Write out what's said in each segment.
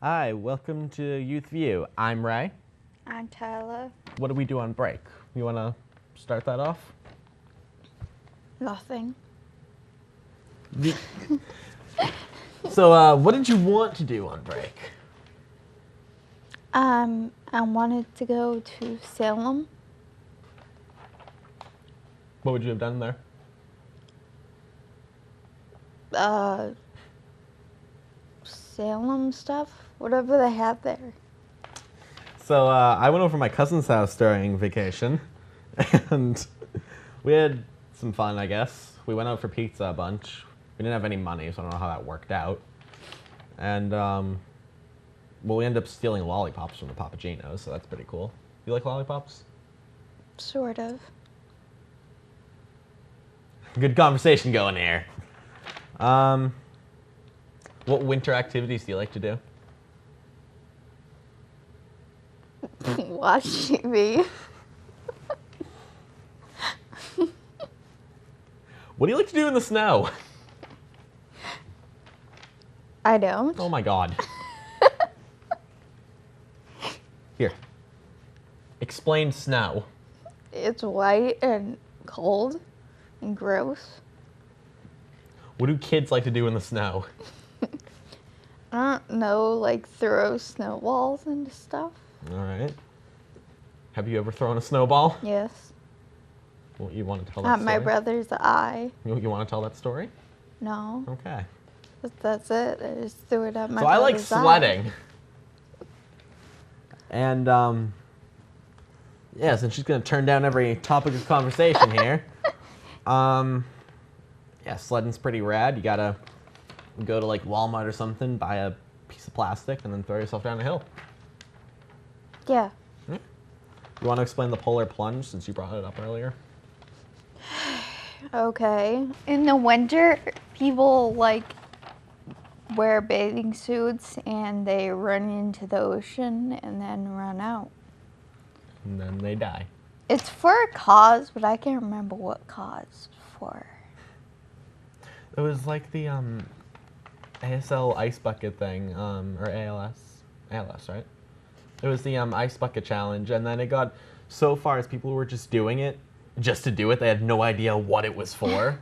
Hi, welcome to Youth View. I'm Ray. I'm Tyler. What do we do on break? You want to start that off? Nothing. So, what did you want to do on break? I wanted to go to Salem. What would you have done there? Salem stuff, whatever they have there. So, I went over to my cousin's house during vacation, and we had some fun, I guess. We went out for pizza a bunch. We didn't have any money, so I don't know how that worked out. And, well, we ended up stealing lollipops from the Papagenos, so that's pretty cool. You like lollipops? Sort of. Good conversation going here. What winter activities do you like to do? Watch TV. What do you like to do in the snow? I don't. Oh my god. Here. Explain snow. It's white and cold and gross. What do kids like to do in the snow? I don't know, like throw snowballs and stuff. Alright. Have you ever thrown a snowball? Yes. Well, you want to tell that At story? my brother's eye. You want to tell that story? No. Okay. That's it. I just threw it at my So I like brother's eye. sledding. And, yeah, since she's going to turn down every topic of conversation here. Yeah, sledding's pretty rad. You gotta go to like Walmart or something, buy a piece of plastic, and then throw yourself down a hill. Yeah. You want to explain the polar plunge since you brought it up earlier? Okay. In the winter, people like wear bathing suits and they run into the ocean and then run out. And then they die. It's for a cause, but I can't remember what cause it's for. It was like the ASL ice bucket thing, or ALS, right? It was the ice bucket challenge, and then it got so far as people were just doing it just to do it. They had no idea what it was for.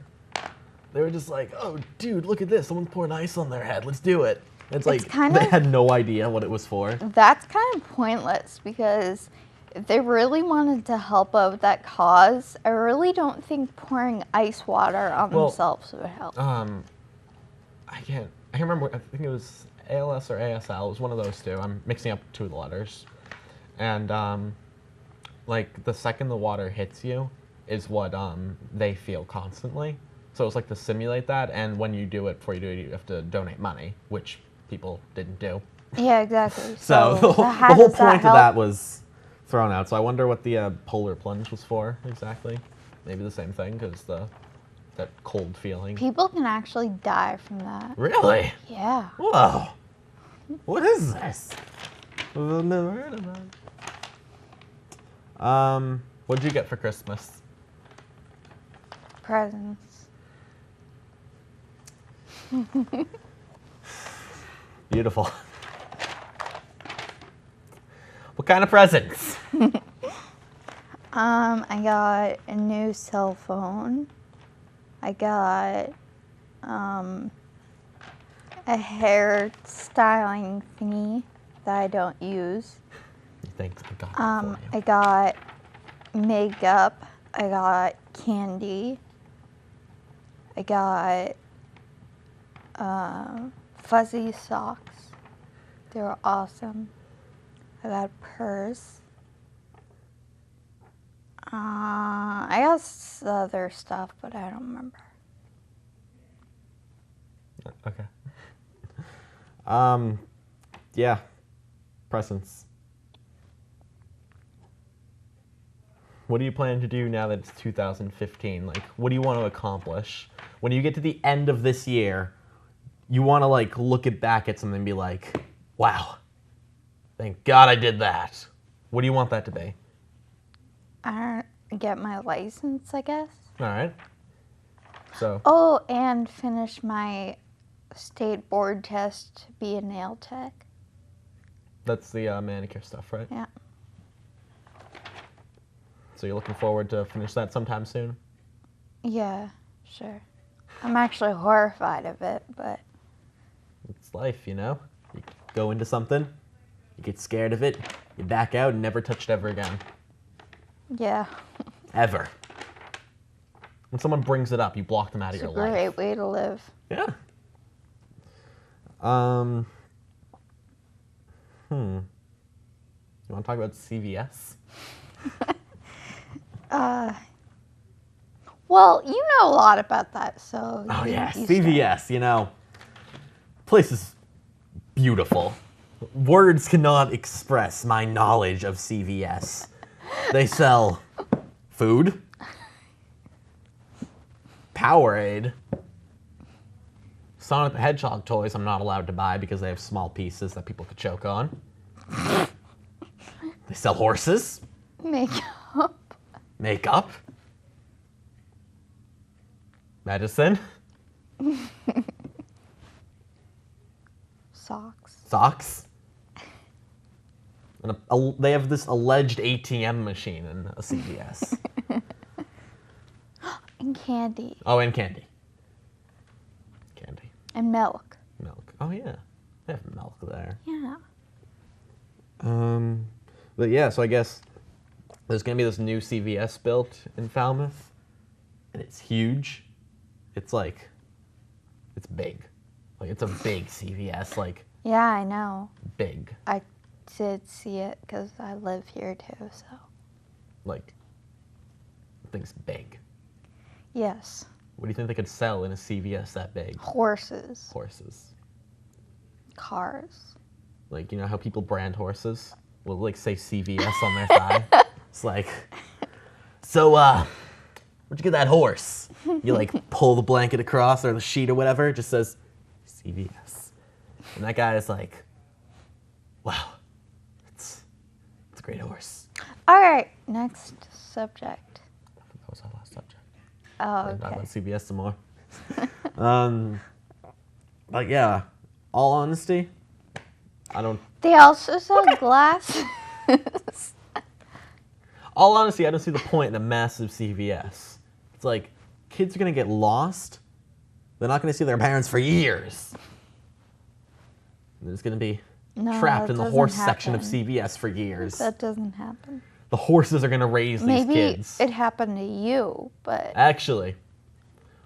They were just like, "Oh, dude, look at this! Someone's pouring ice on their head. Let's do it." It's like kind they of- had no idea what it was for. That's kind of pointless because if they really wanted to help out that cause, I really don't think pouring ice water on Well, themselves would help. I can't remember. I think it was ALS or ASL. It was one of those two. I'm mixing up two of the letters. And like the second the water hits you is what they feel constantly. So it's like to simulate that. And when you do it, before you do it, you have to donate money, which people didn't do. Yeah, exactly. So the how whole does point of help? that was thrown out. So I wonder what the polar plunge was for exactly. Maybe the same thing because that cold feeling. People can actually die from that. Really? Yeah. Whoa. What is this? I've never heard of that. What'd you get for Christmas? Presents. Beautiful. What kind of presents? I got a new cell phone. I got a hair styling thingy that I don't use. Thanks, I got that for you. I got makeup. I got candy. I got fuzzy socks. They were awesome. I got a purse. I got other stuff, but I don't remember. Okay. Yeah. Presents. What do you plan to do now that it's 2015? Like, what do you want to accomplish? When you get to the end of this year, you want to, like, look back at something and be like, wow, thank God I did that. What do you want that to be? I don't get my license, I guess. All right. So, Oh, and finish my state board test to be a nail tech. That's the manicure stuff, right? Yeah. So you're looking forward to finish that sometime soon? Yeah, sure. I'm actually horrified of it, but It's life, you know? You go into something, you get scared of it, you back out and never touch it ever again. yeah, Ever. When someone brings it up, you block them out of it's a your life. great way to live. Yeah. You want to talk about CVS? Well, you know a lot about that, so. Oh yeah, you CVS, you know. Place is beautiful. Words cannot express my knowledge of CVS. They sell food, Powerade, Sonic the Hedgehog toys I'm not allowed to buy because they have small pieces that people could choke on. They sell horses, Makeup. makeup, medicine, Socks. socks. And they have this alleged ATM machine in a CVS. And candy. Oh, and candy. Candy. And milk. Milk. Oh, yeah. They have milk there. Yeah. But yeah, so I guess there's going to be this new CVS built in Falmouth. And it's huge. It's big. Like, it's a big CVS, like, Yeah, I know. big. I did see it because I live here too, so. Like, the thing's big. Yes. What do you think they could sell in a CVS that big? Horses. Horses. Cars. Like, you know how people brand horses? Will, like, say CVS on their thigh? It's like, so, where'd you get that horse? You, like, pull the blanket across or the sheet or whatever. It just says CVS. And that guy is like, wow, it's a great horse. All right, next subject. That was our last subject. Oh, We're gonna talk okay. about CVS some more. But yeah, all honesty, I don't. They also sell glasses. All honesty, I don't see the point in a massive CVS. It's like kids are gonna get lost. They're not gonna see their parents for years. They're just gonna be No, trapped that in the doesn't horse section of happen. CVS for years. That doesn't happen. The horses are gonna raise these Maybe kids. it happened to you, but Actually,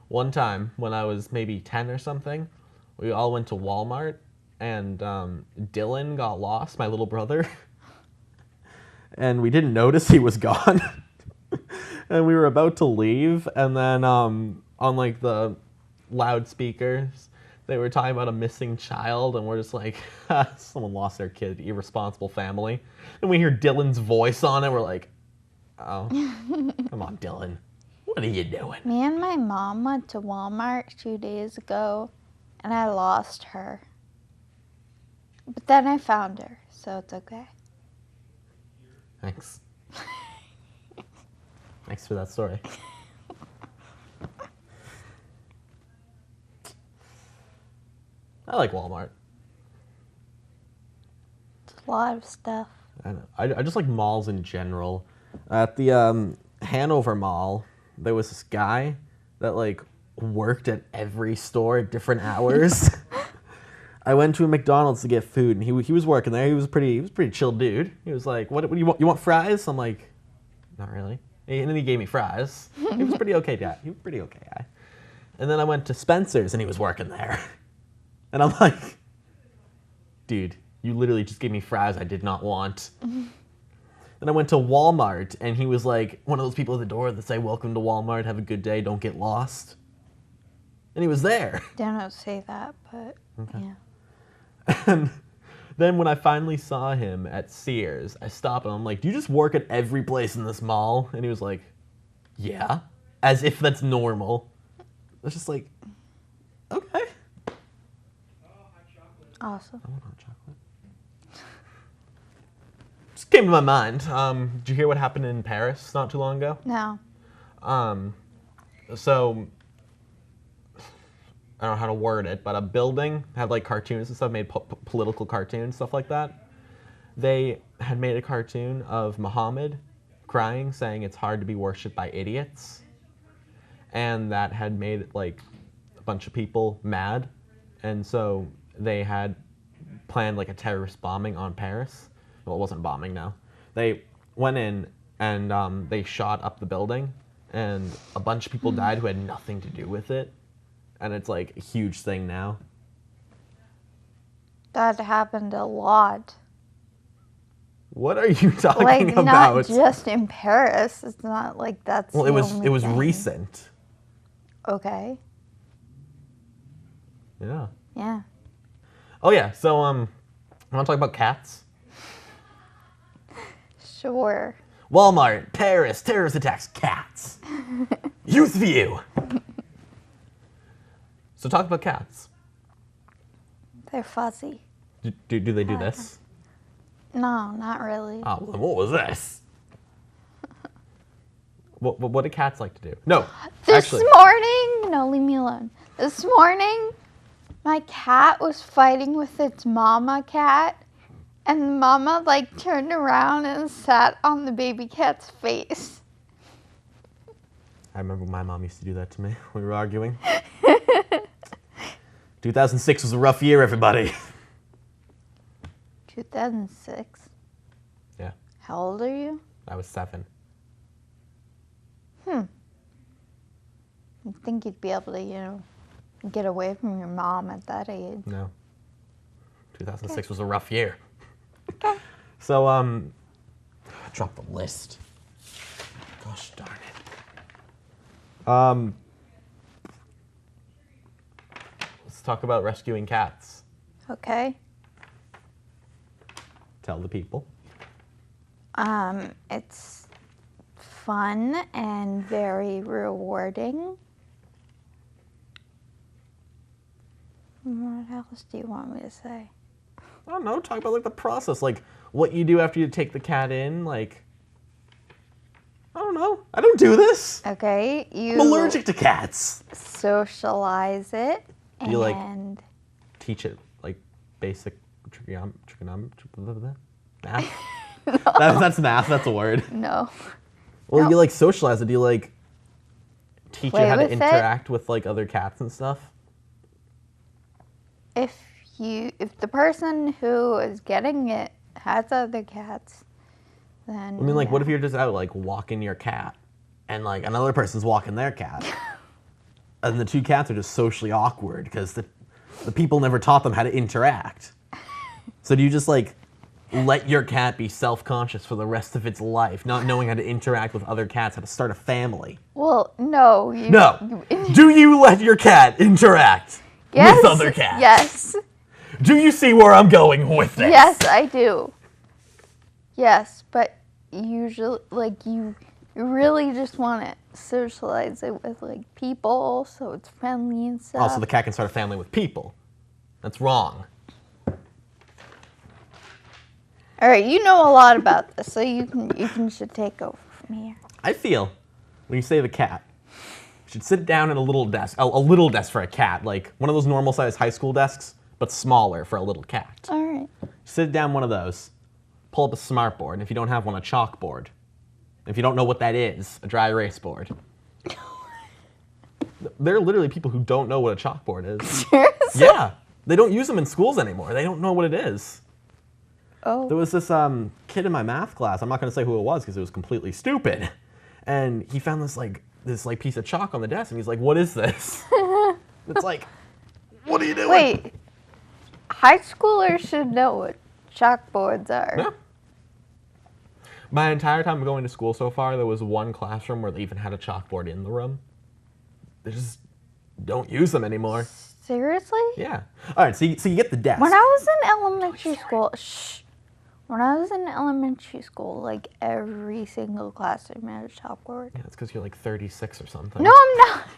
one time when I was maybe 10 or something, we all went to Walmart, and Dylan got lost, my little brother, and we didn't notice he was gone. And we were about to leave, and then on like the loudspeakers, they were talking about a missing child, and we're just like, someone lost their kid, irresponsible family. And we hear Dylan's voice on it, we're like, oh, come on, Dylan. What are you doing? me and my mom went to Walmart 2 days ago, and I lost her. But then I found her, so it's okay. Thanks. Thanks for that story. I like Walmart. It's a lot of stuff. I know. I just like malls in general. At the Hanover Mall, there was this guy that like worked at every store at different hours. I went to a McDonald's to get food, and he was working there. He was a pretty chill dude. He was like, "What do you want? You want fries?" I'm like, "Not really." And then he gave me fries. He was pretty okay guy. He was a pretty okay guy. And then I went to Spencer's, and he was working there. And I'm like, "Dude, you literally just gave me fries I did not want." Then I went to Walmart, and he was like one of those people at the door that say, "Welcome to Walmart. Have a good day. Don't get lost." And he was there. Don't say that, but yeah. And then when I finally saw him at Sears, I stopped and I'm like, "Do you just work at every place in this mall?" And he was like, "Yeah." As if that's normal. I was just like, okay. Awesome. I want hot chocolate. Just came to my mind. Did you hear what happened in Paris not too long ago? No. So I don't know how to word it, but a building had like cartoons and stuff, made political cartoons, stuff like that. they had made a cartoon of Muhammad crying, saying it's hard to be worshipped by idiots. And that had made like a bunch of people mad. And so they had planned like a terrorist bombing on Paris. Well, it wasn't bombing now. They went in and they shot up the building, and a bunch of people died who had nothing to do with it. And it's like a huge thing now. That happened a lot. What are you talking Like, about? not just in Paris. It's not like that's Well, the it only was thing. recent. Okay. Yeah. Yeah. Oh yeah. So I want to talk about cats. Sure. Walmart, Paris, terrorist attacks, cats. Youth view. So talk about cats. They're fuzzy. Do they do this? No, not really. Oh, well, what was this? What do cats like to do? No, This actually, morning, no, leave me alone. This morning, my cat was fighting with its mama cat, and the mama like turned around and sat on the baby cat's face. I remember my mom used to do that to me when we were arguing. 2006 was a rough year, everybody. 2006. Yeah, How old are you? I was 7. You'd think you'd be able to, get away from your mom at that age. No. 2006 was a rough year. Okay. So, drop the list. Gosh darn it. Let's talk about rescuing cats. Okay. Tell the people. It's fun and very rewarding. What else do you want me to say? I don't know, talk about like the process, like what you do after you take the cat in, like, I don't know. I don't do this. Okay, you I'm allergic to cats. socialize it Do you, like- and Teach it like basic trigonometry, math. That's math. That's a word. no. Well, No. you like socialize it. Do you like teach Play it how to with it? interact with like other cats and stuff? If the person who is getting it has other cats, then I mean, like, what yeah. if you're just out like walking your cat, and like another person's walking their cat, and the two cats are just socially awkward because the people never taught them how to interact. So do you just like let your cat be self-conscious for the rest of its life, not knowing how to interact with other cats, how to start a family? Well, no. No. Do you let your cat interact Yes, with other cats? Yes. Do you see where I'm going with this? Yes, I do. Yes, but usually, like, you really just want to socialize it with, like, people, so it's friendly and stuff. Also, the cat can start a family with people. That's wrong. All right, you know a lot about this, so you should take over from here. I feel when you say the cat, you should sit down at a little desk, a little desk for a cat, like one of those normal-sized high school desks, but smaller for a little cat. All right. Sit down one of those, pull up a smartboard, and if you don't have one, a chalkboard. If you don't know what that is, a dry erase board. There are literally people who don't know what a chalkboard is. Seriously? Yeah, they don't use them in schools anymore. They don't know what it is. Oh. There was this kid in my math class. I'm not going to say who it was because it was completely stupid. And he found this piece of chalk on the desk, and he's like, "What is this?" It's like, "What are you doing?" Wait. High schoolers should know what chalkboards are. Yeah. My entire time going to school so far, there was one classroom where they even had a chalkboard in the room. They just don't use them anymore. Seriously? Yeah. All right. So you get the desk. When I was in elementary school, when I was in elementary school, like every single classroom had a chalkboard. Yeah, it's because you're like 36 or something. No, I'm not.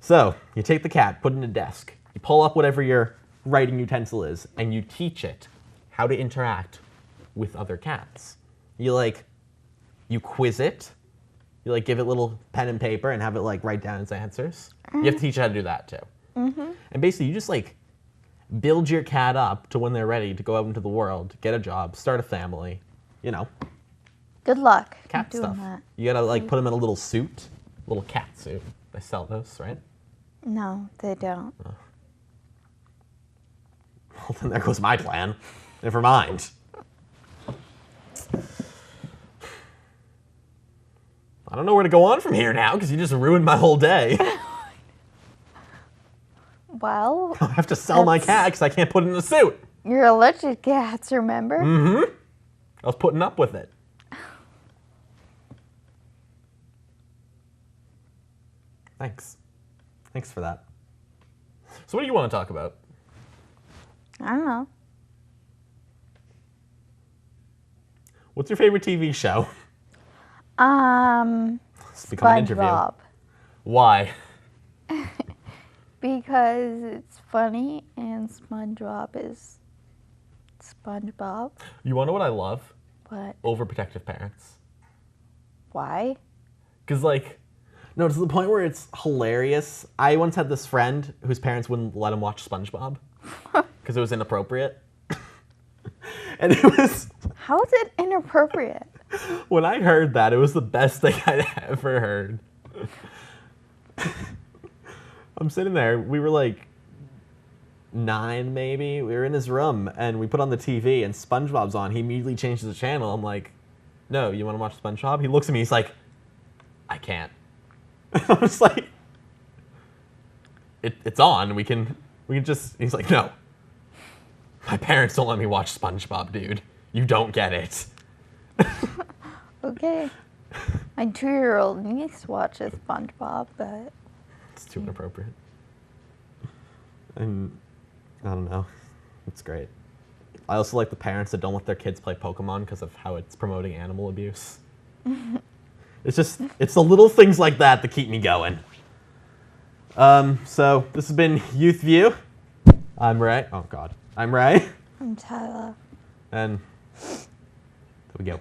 So you take the cat, put it in a desk. You pull up whatever your writing utensil is, and you teach it how to interact with other cats. You quiz it. You like give it little pen and paper and have it like write down its answers. You have to teach it how to do that too. Mm-hmm. And basically, you just like build your cat up to when they're ready to go out into the world, get a job, start a family. You know, Good luck. cat doing stuff. that. You gotta like put them in a little suit, little cat suit. They sell those, right? No, they don't. Well, then there goes my plan. Never mind. I don't know where to go on from here now because you just ruined my whole day. Well, I have to sell my cat because I can't put it in a suit. you're allergic to cats, remember? Mm-hmm. I was putting up with it. Thanks. Thanks for that. So what do you want to talk about? I don't know. What's your favorite TV show? It's become an interview. SpongeBob. Why? Because it's funny and SpongeBob is SpongeBob. You want to know what I love? What? Overprotective parents. Why? Because, like, no, to the point where it's hilarious. I once had this friend whose parents wouldn't let him watch SpongeBob because it was inappropriate. And it was, How is it inappropriate? when I heard that, it was the best thing I'd ever heard. I'm sitting there, we were like 9 maybe, we were in his room, and we put on the TV, and SpongeBob's on. He immediately changes the channel. I'm like, no, you want to watch SpongeBob? He looks at me, he's like, I can't. I'm just like, it's on, we can just, he's like, no. My parents don't let me watch SpongeBob, dude. You don't get it. Okay. My 2-year-old niece watches SpongeBob, but It's too inappropriate. And I don't know. It's great. I also like the parents that don't let their kids play Pokemon because of how it's promoting animal abuse. It's the little things like that that keep me going. So this has been Youth View. I'm Ray. Oh God. I'm Ray. I'm Tyler. And there we go.